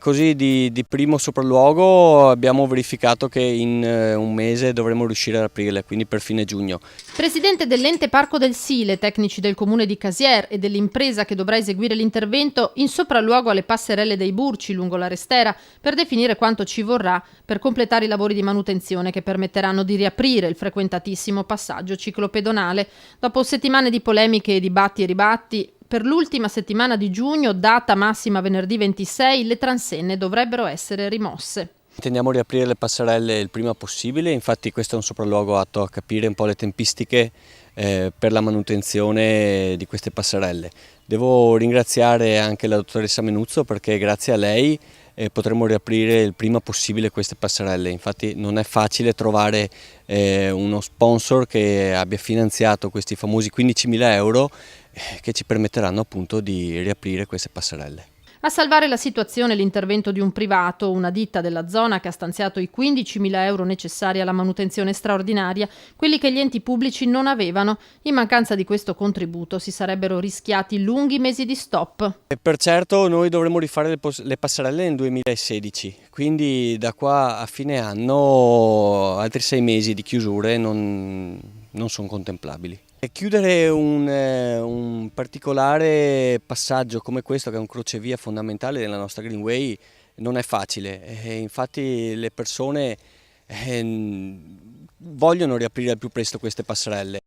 Così di primo sopralluogo abbiamo verificato che in un mese dovremo riuscire ad aprirle, quindi per fine giugno. Presidente dell'ente Parco del Sile, tecnici del comune di Casier e dell'impresa che dovrà eseguire l'intervento in sopralluogo alle passerelle dei Burci lungo la Restera per definire quanto ci vorrà per completare i lavori di manutenzione che permetteranno di riaprire il frequentatissimo passaggio ciclopedonale. Dopo settimane di polemiche e di batti e ribatti, per l'ultima settimana di giugno, data massima venerdì 26, le transenne dovrebbero essere rimosse. Intendiamo riaprire le passerelle il prima possibile, infatti questo è un sopralluogo atto a capire un po' le tempistiche per la manutenzione di queste passerelle. Devo ringraziare anche la dottoressa Menuzzo perché grazie a lei potremo riaprire il prima possibile queste passerelle. Infatti non è facile trovare uno sponsor che abbia finanziato questi famosi 15.000 euro che ci permetteranno appunto di riaprire queste passerelle. A salvare la situazione l'intervento di un privato, una ditta della zona che ha stanziato i 15.000 euro necessari alla manutenzione straordinaria, quelli che gli enti pubblici non avevano. In mancanza di questo contributo si sarebbero rischiati lunghi mesi di stop. E per certo noi dovremo rifare le passerelle nel 2016, quindi da qua a fine anno altri 6 mesi di chiusure non sono contemplabili. E chiudere un particolare passaggio come questo, che è un crocevia fondamentale della nostra Greenway, non è facile. Infatti le persone vogliono riaprire al più presto queste passerelle.